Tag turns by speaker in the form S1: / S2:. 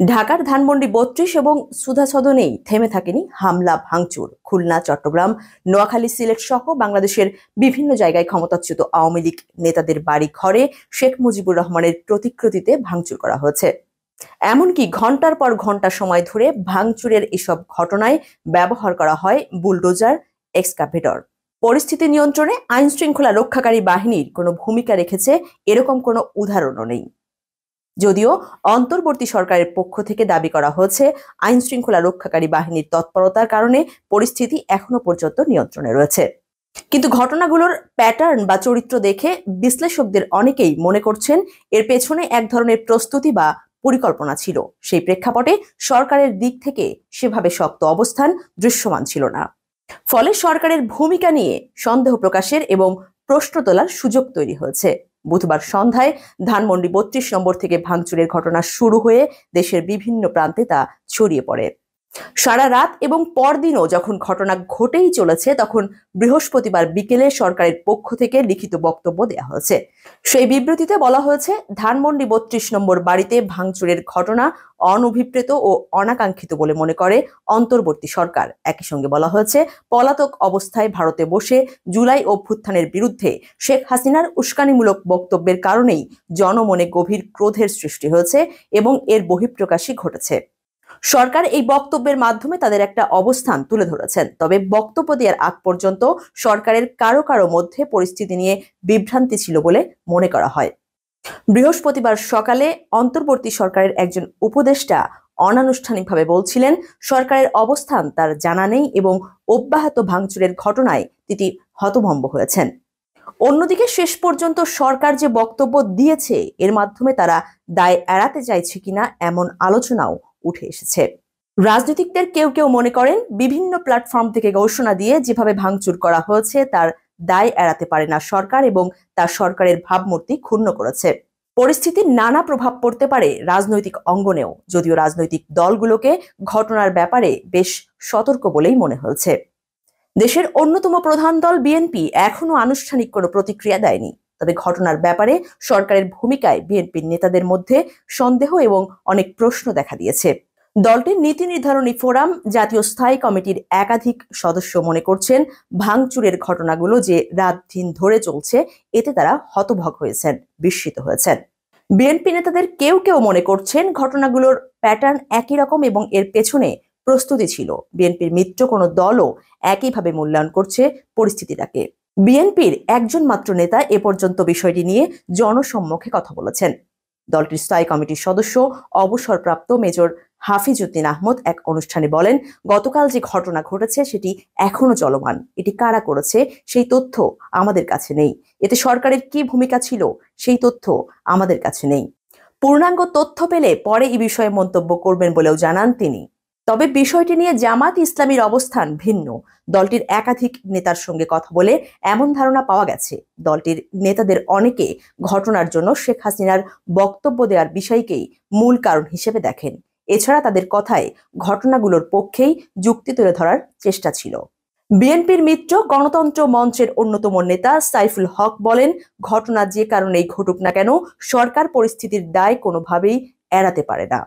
S1: ঢাকার ধানমন্ডি ৩২ এবং সুধা সদনেই থেমে থাকেনি হামলা ভাঙচুর। খুলনা, চট্টগ্রাম, নোয়াখালী, সিলেট সহ বাংলাদেশের বিভিন্ন জায়গায় ক্ষমতাচ্যুত আওয়ামী লীগ নেতাদের বাড়ি ঘরে শেখ মুজিবুর রহমানের প্রতিকৃতিতে ভাঙচুর করা হয়েছে। এমনকি ঘন্টার পর ঘন্টা সময় ধরে ভাঙচুরের এসব ঘটনায় ব্যবহার করা হয় বুলডোজার, এক্সকাভেটর। পরিস্থিতি নিয়ন্ত্রণে আইন শৃঙ্খলা রক্ষাকারী বাহিনীর কোনো ভূমিকা রেখেছে এরকম কোনো উদাহরণও নেই। যদিও অন্তর্বর্তী সরকারের পক্ষ থেকে দাবি করা হয়েছে আইন শৃঙ্খলা রক্ষাকারী বাহিনীর তৎপরতার কারণে পরিস্থিতি এখনো পর্যন্ত নিয়ন্ত্রণে রয়েছে। কিন্তু ঘটনাগুলোর প্যাটার্ন বা চরিত্র দেখে বিশ্লেষকদের অনেকেই মনে করছেন এর পেছনে এক ধরনের প্রস্তুতি বা পরিকল্পনা ছিল। সেই প্রেক্ষাপটে সরকারের দিক থেকে সেভাবে শক্ত অবস্থান দৃশ্যমান ছিল না। ফলে সরকারের ভূমিকা নিয়ে সন্দেহ প্রকাশের এবং প্রশ্ন তোলার সুযোগ তৈরি হয়েছে। বুধবার সন্ধ্যায় ধানমন্ডি ৩২ নম্বর থেকে ভাঙচুরের ঘটনা শুরু হয়ে দেশের বিভিন্ন প্রান্তে তা ছড়িয়ে পড়ে। সারা রাত এবং পরদিনও যখন ঘটনা ঘটেই চলেছে, তখন বৃহস্পতিবার বিকেলে সরকারের পক্ষ থেকে লিখিত বক্তব্য দেওয়া হয়েছে। সেই বিবৃতিতে বলা হয়েছে, ধানমন্ডি ৩২ নম্বর বাড়িতে ভাঙচুরের ঘটনা অনভিপ্রেত ও অনাকাঙ্ক্ষিত বলে মনে করে অন্তর্বর্তী সরকার। একই সঙ্গে বলা হয়েছে, পলাতক অবস্থায় ভারতে বসে জুলাই অভ্যুত্থানের বিরুদ্ধে শেখ হাসিনার উস্কানিমূলক বক্তব্যের কারণেই জনমনে গভীর ক্রোধের সৃষ্টি হয়েছে এবং এর বহিঃপ্রকাশই ঘটেছে। সরকার এই বক্তব্যের মাধ্যমে তাদের একটা অবস্থান তুলে ধরেছেন। তবে বক্তব্য দেওয়ার আগ পর্যন্ত সরকারের কারো কারো মধ্যে পরিস্থিতি নিয়ে বিভ্রান্তি ছিল বলে মনে করা হয়। বৃহস্পতিবার সকালে অন্তর্বর্তী সরকারের একজন উপদেষ্টা অনানুষ্ঠানিকভাবে বলছিলেন, সরকারের অবস্থান তার জানা নেই এবং অব্যাহত ভাঙচুরের ঘটনায় তিনি হতভম্ব হয়েছেন। অন্যদিকে শেষ পর্যন্ত সরকার যে বক্তব্য দিয়েছে এর মাধ্যমে তারা দায় এড়াতে চাইছে কিনা এমন আলোচনাও উঠে এসেছে। রাজনীতিকদের কেউ কেউ মনে করেন, বিভিন্ন প্ল্যাটফর্ম থেকে ঘোষণা দিয়ে যেভাবে ভাঙচুর করা হয়েছে তার দায় এড়াতে পারে না সরকার এবং তার সরকারের ভাবমূর্তি ক্ষুণ্ণ করেছে। পরিস্থিতির নানা প্রভাব পড়তে পারে রাজনৈতিক অঙ্গনেও, যদিও রাজনৈতিক দলগুলোকে ঘটনার ব্যাপারে বেশ সতর্ক বলেই মনে হয়েছে। দেশের অন্যতম প্রধান দল বিএনপি এখনো আনুষ্ঠানিক কোনো প্রতিক্রিয়া দেয়নি। তবে ঘটনার ব্যাপারে সরকারের ভূমিকায় বিএনপির নেতাদের মধ্যে সন্দেহ এবং অনেক প্রশ্ন দেখা দিয়েছে। দলটির নীতি নির্ধারণী ফোরাম, জাতীয় স্থায়ী কমিটির একাধিক সদস্য মনে করছেন, ভাঙচুরের ঘটনাগুলো যে রাত দিন ধরে চলছে এতে তারা হতভম্ব হয়েছেন, বিস্মিত হয়েছেন। বিএনপি নেতাদের কেউ কেউ মনে করছেন ঘটনাগুলোর প্যাটার্ন একই রকম এবং এর পেছনে প্রস্তুতি ছিল। বিএনপির মিত্র কোনো দলও একইভাবে মূল্যায়ন করছে পরিস্থিতিটাকে। বিএনপির একজন মাত্র নেতা এ পর্যন্ত বিষয়টি নিয়ে জনসম্মুখে কথা বলেছেন। দলটির স্থায়ী কমিটির সদস্য অবসরপ্রাপ্ত মেজর হাফিজউদ্দিন আহমদ এক অনুষ্ঠানে বলেন, গতকাল যে ঘটনা ঘটেছে সেটি এখনো চলমান। এটি কারা করেছে সেই তথ্য আমাদের কাছে নেই। এতে সরকারের কি ভূমিকা ছিল সেই তথ্য আমাদের কাছে নেই। পূর্ণাঙ্গ তথ্য পেলে পরে এই বিষয়ে মন্তব্য করবেন বলেও জানান তিনি। তবে বিষয়টি নিয়ে জামাত ইসলামীর অবস্থান ভিন্ন। দলটির একাধিক নেতার সঙ্গে কথা বলে এমন ধারণা পাওয়া গেছে, দলটির নেতাদের অনেকে ঘটনার জন্য শেখ হাসিনার বক্তব্য দেওয়ার বিষয়কেই মূল কারণ হিসেবে দেখেন। এছাড়া তাদের কথায় ঘটনাগুলোর পক্ষেই যুক্তি তুলে ধরার চেষ্টা ছিল। বিএনপির মিত্র গণতন্ত্র মঞ্চের অন্যতম নেতা সাইফুল হক বলেন, ঘটনা যে কারণেই ঘটুক না কেন সরকার পরিস্থিতির দায় কোনোভাবেই এড়াতে পারে না।